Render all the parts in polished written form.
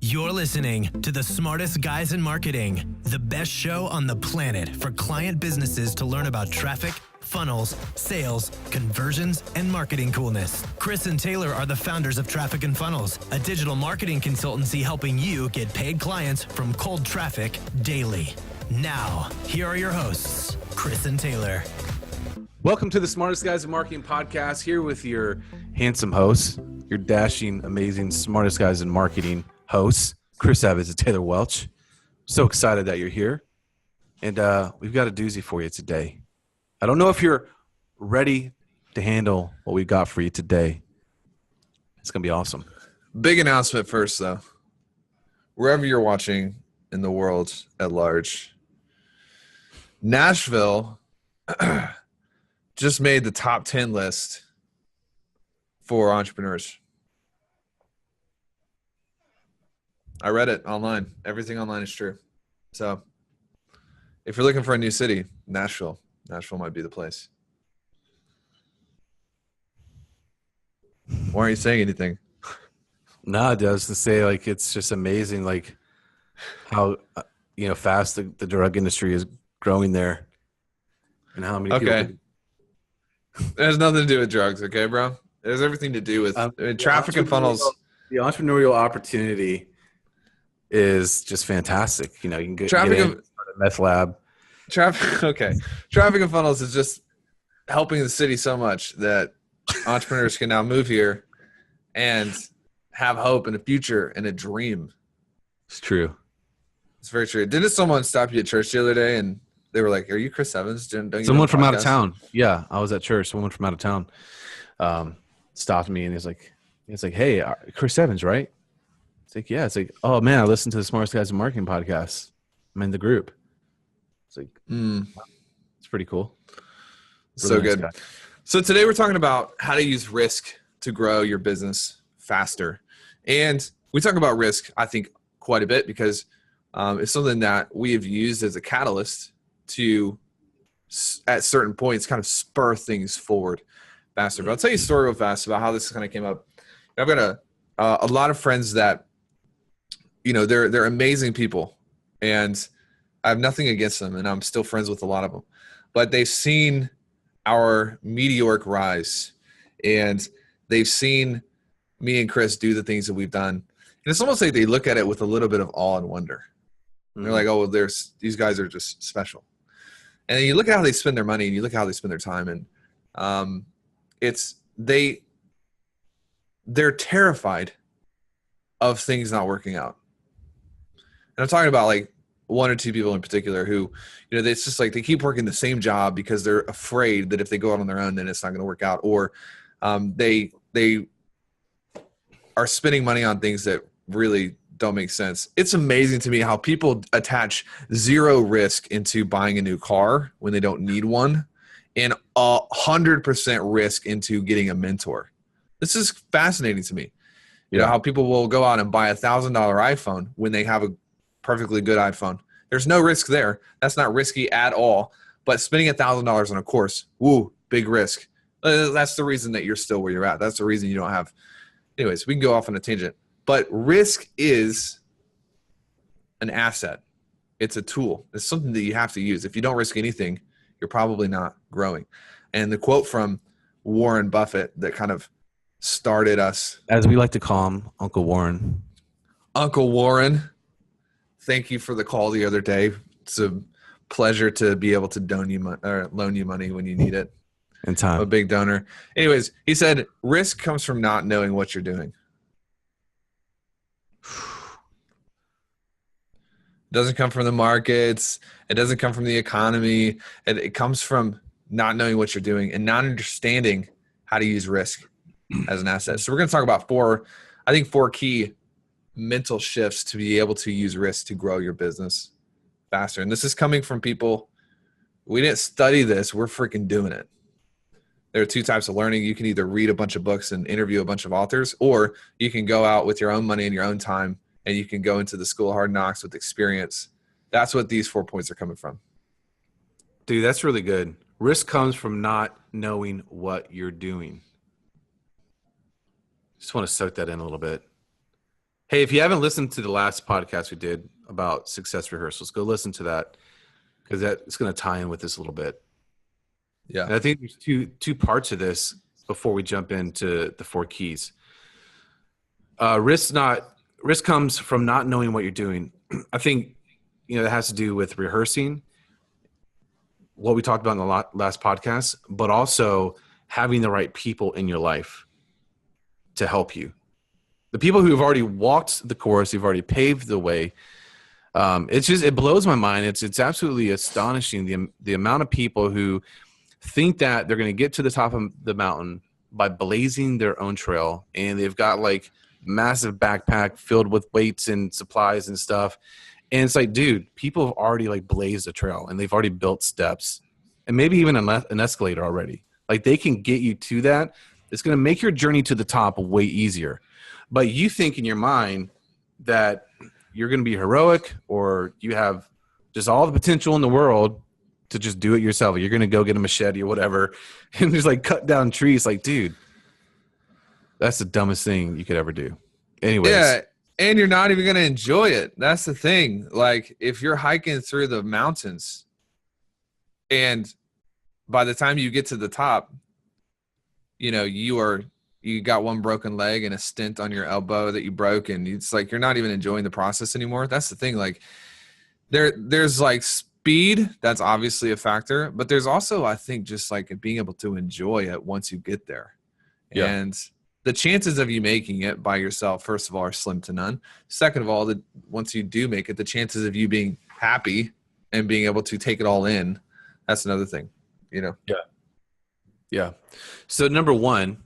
You're listening to the smartest guys in marketing, the best show on the planet for client businesses to learn about traffic, funnels, sales, conversions, and marketing coolness. Chris and Taylor are the founders of Traffic and Funnels, a digital marketing consultancy helping you get paid clients from cold traffic daily. Now, here are your hosts, Chris and Taylor. Welcome to the Smartest Guys in Marketing podcast, here with your handsome hosts, your dashing, amazing, smartest guys in marketing hosts, Chris Evans and Taylor Welch. So excited that you're here. And we've got a doozy for you today. I don't know if you're ready to handle what we've got for you today. It's going to be awesome. Big announcement first, though. Wherever you're watching in the world at large, Nashville just made the top 10 list for entrepreneurs. I read it online. Everything online is true. So if you're looking for a new city, Nashville might be the place. Why aren't you saying anything? No, I was to say, like, it's just amazing, like, how fast the drug industry is growing there, and how many people. Okay, it has nothing to do with drugs, okay, bro? It has everything to do with traffic and funnels. The entrepreneurial opportunity is just fantastic. You can get traffic in a meth lab. Traffic and funnels is just helping the city so much that entrepreneurs can now move here and have hope and a future and a dream. It's true. It's very true. Didn't someone stop you at church the other day and they were like, "Are you Chris Evans? Don't you Someone from out of town." Yeah, I was at church. Someone from out of town stopped me and he's like, "Hey, Chris Evans, right?" It's like, "Yeah." It's like, "Oh man, I listened to the Smartest Guys in Marketing podcast. I'm in the group." It's like, It's pretty cool. So Really nice good. guy. So today we're talking about how to use risk to grow your business faster. And we talk about risk, I think, quite a bit because it's something that we have used as a catalyst to, at certain points, kind of spur things forward faster. But I'll tell you a story real fast about how this kind of came up. I've got a lot of friends that, they're amazing people, and I have nothing against them, and I'm still friends with a lot of them. But they've seen our meteoric rise, and they've seen me and Chris do the things that we've done. And it's almost like they look at it with a little bit of awe and wonder. And they're like, "Oh, well, these guys are just special." And then you look at how they spend their money, and you look at how they spend their time, and they're terrified of things not working out. And I'm talking about like one or two people in particular who, it's just like they keep working the same job because they're afraid that if they go out on their own, then it's not going to work out. Or they are spending money on things that really don't make sense. It's amazing to me how people attach zero risk into buying a new car when they don't need one, and 100% risk into getting a mentor. This is fascinating to me. You know, how people will go out and buy $1,000 iPhone when they have a perfectly good iPhone. There's no risk there. That's not risky at all. But spending $1,000 on a course, big risk. That's the reason that you're still where you're at. That's the reason you don't have. Anyways, we can go off on a tangent. But risk is an asset. It's a tool. It's something that you have to use. If you don't risk anything, you're probably not growing. And the quote from Warren Buffett that kind of started us. As we like to call him, Uncle Warren. Uncle Warren, thank you for the call the other day. It's a pleasure to be able to loan you money when you need it. In time. I'm a big donor. Anyways, he said, risk comes from not knowing what you're doing. It doesn't come from the markets. It doesn't come from the economy. It comes from not knowing what you're doing and not understanding how to use risk as an asset. So we're going to talk about four key mental shifts to be able to use risk to grow your business faster. And this is coming from people. We didn't study this. We're freaking doing it. There are two types of learning. You can either read a bunch of books and interview a bunch of authors, or you can go out with your own money and your own time, and you can go into the school of hard knocks with experience. That's what these 4 points are coming from. Dude, that's really good. Risk comes from not knowing what you're doing. Just want to soak that in a little bit. Hey, if you haven't listened to the last podcast we did about success rehearsals, go listen to that because it's going to tie in with this a little bit. Yeah. And I think there's two parts of this before we jump into the 4 keys. Risk comes from not knowing what you're doing. I think that has to do with rehearsing what we talked about in the last podcast, but also having the right people in your life to help you. The people who have already walked the course, who've already paved the way. It blows my mind. It's absolutely astonishing the amount of people who think that they're going to get to the top of the mountain by blazing their own trail, and they've got like massive backpack filled with weights and supplies and stuff. And it's like, dude, people have already like blazed a trail and they've already built steps and maybe even an escalator already. Like they can get you to that. It's going to make your journey to the top way easier. But you think in your mind that you're going to be heroic or you have just all the potential in the world to just do it yourself. You're going to go get a machete or whatever and just like cut down trees. Like, dude, that's the dumbest thing you could ever do. Anyways. Yeah, and you're not even going to enjoy it. That's the thing. Like if you're hiking through the mountains and by the time you get to the top, you got one broken leg and a stent on your elbow that you broke, and it's like you're not even enjoying the process anymore. That's the thing. Like there's like speed, that's obviously a factor, but there's also, I think, just like being able to enjoy it once you get there. Yeah. And the chances of you making it by yourself, first of all, are slim to none. Second of all, once you do make it, the chances of you being happy and being able to take it all in, that's another thing, Yeah. Yeah. So number 1,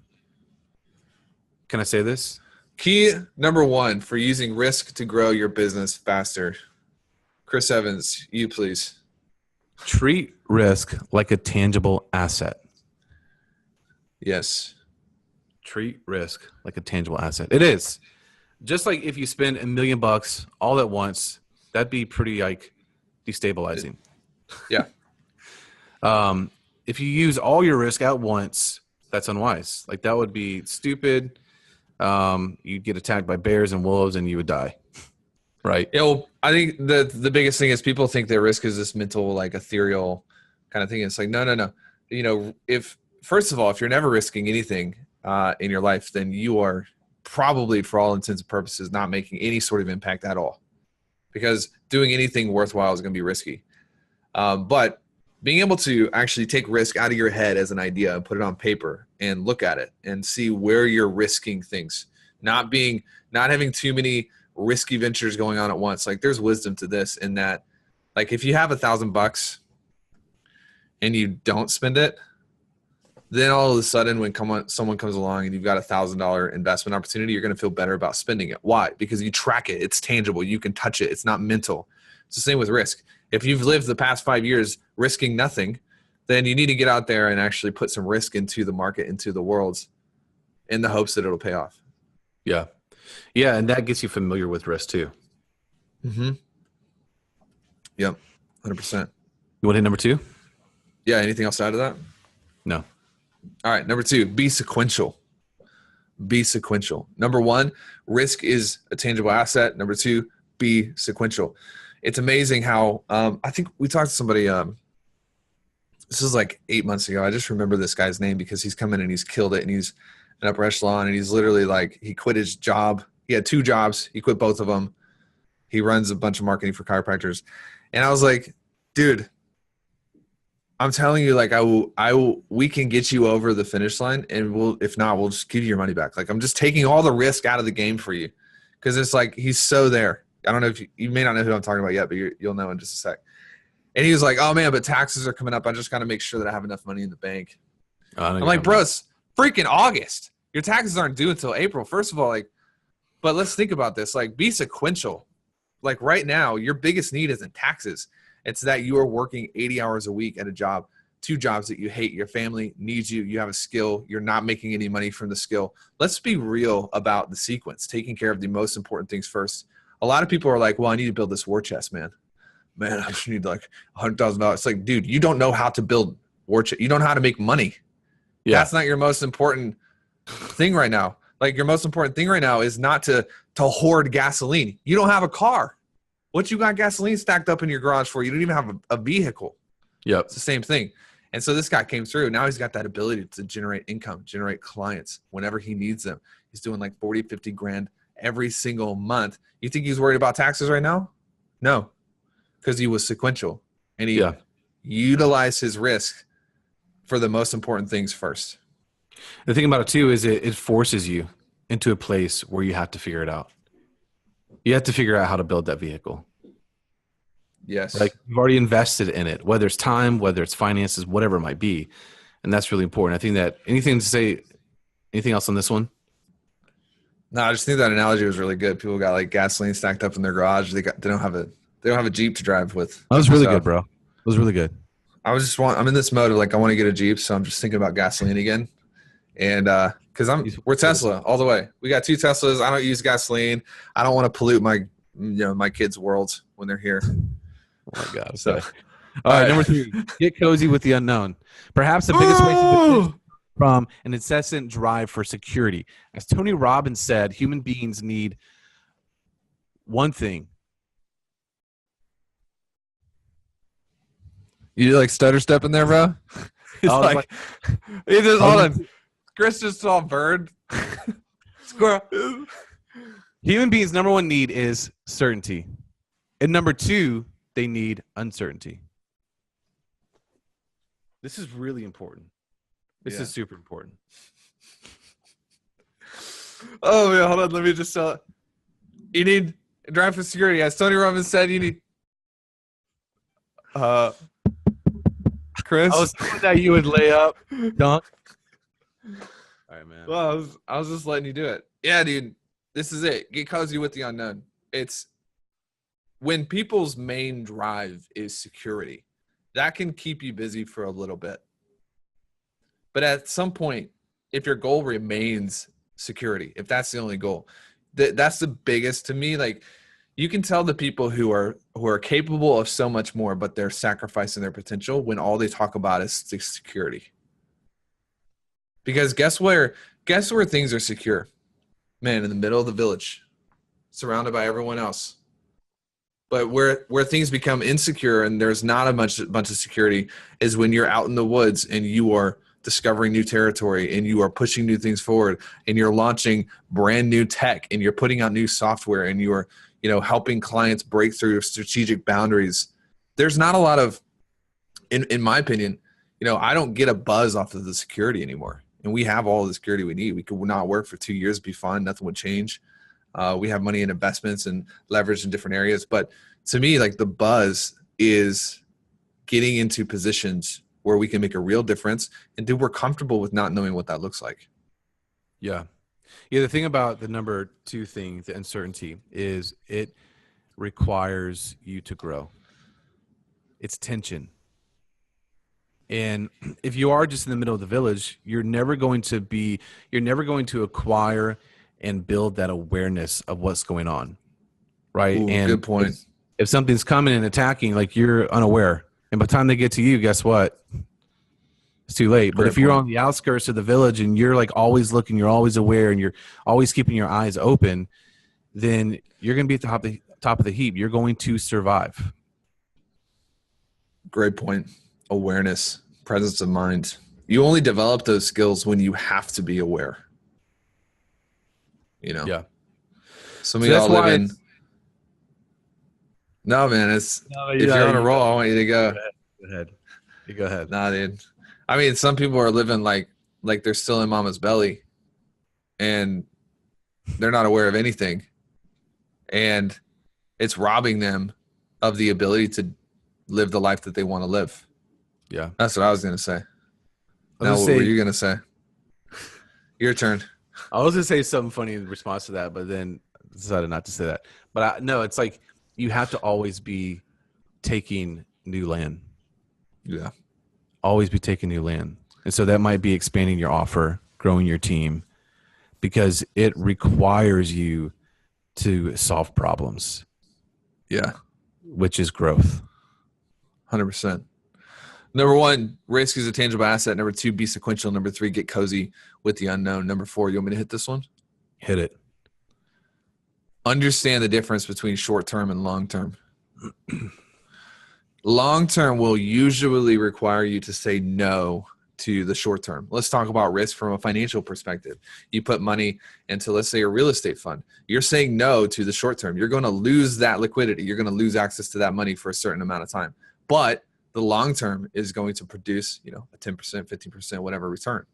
can I say this? Key number 1 for using risk to grow your business faster. Chris Evans, you please. Treat risk like a tangible asset. Yes. Treat risk like a tangible asset. It is. Just like if you spend $1 million all at once, that'd be pretty like destabilizing. Yeah. If you use all your risk at once, that's unwise. Like that would be stupid. You'd get attacked by bears and wolves and you would die. Right. Yeah, well, I think the biggest thing is people think that risk is this mental, like ethereal kind of thing. It's like, no. If you're never risking anything in your life, then you are probably, for all intents and purposes, not making any sort of impact at all, because doing anything worthwhile is going to be risky. But being able to actually take risk out of your head as an idea and put it on paper and look at it and see where you're risking things, not having too many risky ventures going on at once. Like there's wisdom to this in that, like if you have $1,000 and you don't spend it, then all of a sudden when someone comes along and you've got $1,000 investment opportunity, you're going to feel better about spending it. Why? Because you track it. It's tangible. You can touch it. It's not mental. It's the same with risk. If you've lived the past 5 years risking nothing, then you need to get out there and actually put some risk into the market, into the world, in the hopes that it'll pay off. Yeah. Yeah, and that gets you familiar with risk too. Mm-hmm. Yep, 100%. You want to hit number 2? Yeah, anything else out of that? No. All right, number 2, be sequential. Be sequential. Number 1, risk is a tangible asset. Number 2, be sequential. It's amazing how I think we talked to somebody, this was like 8 months ago. I just remember this guy's name because he's come in and he's killed it, and he's an upper echelon, and he's literally like, he quit his job. He had 2 jobs. He quit both of them. He runs a bunch of marketing for chiropractors. And I was like, dude, I'm telling you, like, we can get you over the finish line, and if not, we'll just give you your money back. Like, I'm just taking all the risk out of the game for you. Cause it's like, he's so there. I don't know if you may not know who I'm talking about yet, but you'll know in just a sec. And he was like, oh man, but taxes are coming up. I just got to make sure that I have enough money in the bank. I'm like, bro, it's freaking August. Your taxes aren't due until April. First of all, like, but let's think about this. Like, be sequential. Like right now, your biggest need isn't taxes. It's that you are working 80 hours a week at a job, 2 jobs that you hate. Your family needs you. You have a skill. You're not making any money from the skill. Let's be real about the sequence, taking care of the most important things first. A lot of people are like, well, I need to build this war chest, man. Man, I just need like $100,000. It's like, dude, you don't know how to build war chest. You don't know how to make money. Yeah. That's not your most important thing right now. Like your most important thing right now is not to hoard gasoline. You don't have a car. What you got gasoline stacked up in your garage for? You don't even have a vehicle. Yep. It's the same thing. And so this guy came through. Now he's got that ability to generate income, generate clients whenever he needs them. He's doing like 40, 50 grand every single month. You think he's worried about taxes right now? No, because he was sequential and he utilized his risk for the most important things first. The thing about it too is it forces you into a place where you have to figure it out. You have to figure out how to build that vehicle. Yes. Like you've already invested in it, whether it's time, whether it's finances, whatever it might be. And that's really important. I think that anything else on this one? No, I just think that analogy was really good. People got like gasoline stacked up in their garage. They don't have a Jeep to drive with. That was really good, bro. It was really good. I'm in this mode of like, I want to get a Jeep. So I'm just thinking about gasoline again. And, cause we're Tesla all the way. We got 2 Teslas. I don't use gasoline. I don't want to pollute my kids' worlds when they're here. Oh my God. So, all right. Number 3, get cozy with the unknown. Perhaps the biggest waste of attention from an incessant drive for security. As Tony Robbins said, human beings need one thing. You like stutter step in there, bro? It's like hold on. Chris just saw a bird. Squirrel. Human beings' number 1 need is certainty. And number 2, they need uncertainty. This is really important. This is super important. Oh, man, hold on. Let me just tell it. You need drive for security. As Tony Robbins said, you need Chris. I was hoping that you would lay up, dunk. All right, man. Well, I was just letting you do it. Yeah, dude. This is it. Get cozy with the unknown. It's when people's main drive is security. That can keep you busy for a little bit. But at some point, if your goal remains security, if that's the only goal, that's the biggest to me. Like you can tell the people who are capable of so much more, but they're sacrificing their potential when all they talk about is security. Because guess where things are secure? Man, in the middle of the village, surrounded by everyone else. But where things become insecure and there's not a bunch of security is when you're out in the woods and you are discovering new territory and you are pushing new things forward and you're launching brand new tech and you're putting out new software and you're, helping clients break through strategic boundaries. There's not a lot of, in my opinion, I don't get a buzz off of the security anymore. And we have all the security we need. We could not work for 2 years, be fine. Nothing would change. We have money in investments and leverage in different areas. But to me, like the buzz is getting into positions where we can make a real difference and we're comfortable with not knowing what that looks like. Yeah. Yeah. The thing about the number 2 thing, the uncertainty, is it requires you to grow. It's tension. And if you are just in the middle of the village, you're never going to acquire and build that awareness of what's going on. Right. Ooh, and good point. If something's coming and attacking, like you're unaware. And by the time they get to you, guess what? It's too late. But if you're on the outskirts of the village and you're like always looking, you're always aware, and you're always keeping your eyes open, then you're going to be at the top of the heap. You're going to survive. Great point. Awareness, presence of mind. You only develop those skills when you have to be aware. Yeah. Some of y'all live in. No, man. If you're on a roll, I want you to go. Go ahead. You go ahead. Nah, dude. I mean, some people are living like they're still in mama's belly, and they're not aware of anything, and it's robbing them of the ability to live the life that they want to live. Yeah, that's what I was gonna say. Now, what were you gonna say? Your turn. I was gonna say something funny in response to that, but then decided not to say that. But no, it's like you have to always be taking new land. Yeah. Always be taking new land. And so that might be expanding your offer, growing your team, because it requires you to solve problems. Yeah. Which is growth. 100%. Number 1, risk is a tangible asset. Number 2, be sequential. Number 3, get cozy with the unknown. Number 4, you want me to hit this one? Hit it. Understand the difference between short-term and long-term. Long-term will usually require you to say no to the short-term. Let's talk about risk from a financial perspective. You put money into, let's say, a real estate fund. You're saying no to the short-term. You're going to lose that liquidity. You're going to lose access to that money for a certain amount of time. But the long-term is going to produce, a 10%, 15%, whatever return.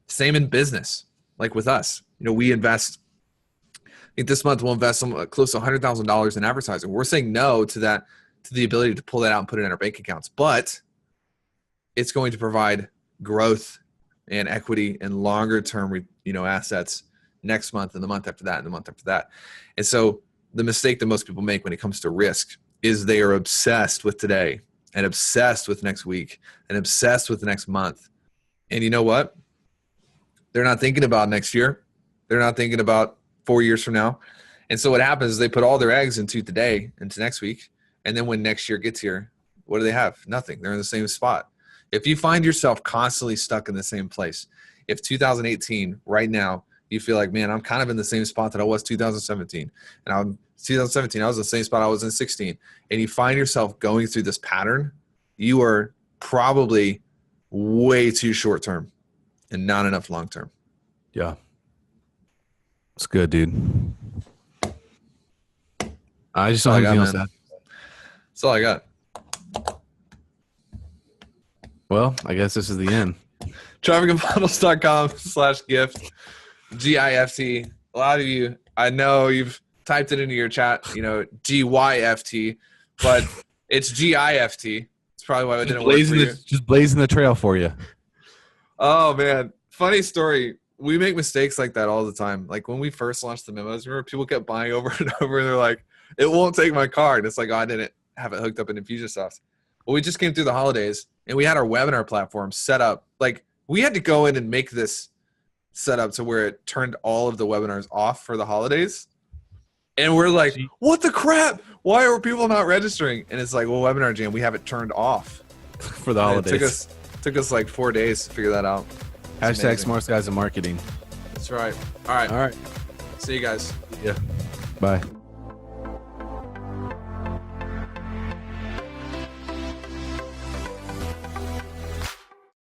Same in business, like with us. We invest. I think this month we'll invest close to $100,000 in advertising. We're saying no to that, to the ability to pull that out and put it in our bank accounts, but it's going to provide growth and equity and longer term, assets next month and the month after that and the month after that. And so the mistake that most people make when it comes to risk is they are obsessed with today and obsessed with next week and obsessed with the next month. And you know what? They're not thinking about next year. They're not thinking about 4 years from now. And so what happens is they put all their eggs into today, into next week. And then when next year gets here, what do they have? Nothing. They're in the same spot. If you find yourself constantly stuck in the same place, if 2018 right now, you feel like, man, I'm kind of in the same spot that I was 2017. And 2017, I was in the same spot I was in 16. And you find yourself going through this pattern, you are probably way too short term and not enough long term. Yeah. It's good, dude. I just don't have anything else to add. That's all I got. Well, I guess this is the end. Trafficandfunnels.com/gift. GIFT. A lot of you, I know you've typed it into your chat, GYFT, but it's GIFT. It's probably why it didn't work for you. Just blazing the trail for you. Oh, man. Funny story. We make mistakes like that all the time. Like when we first launched the memos, remember people kept buying over and over and they're like, it won't take my card. It's like, oh, I didn't have it hooked up in Infusionsoft. Well, we just came through the holidays and we had our webinar platform set up. Like we had to go in and make this set up to where it turned all of the webinars off for the holidays. And we're like, what the crap? Why are people not registering? And it's like, well, Webinar Jam, we have it turned off for the holidays. It took us like 4 days to figure that out. Hashtag Smart Guys in Marketing. That's right. All right. All right. See you guys. Yeah. Bye.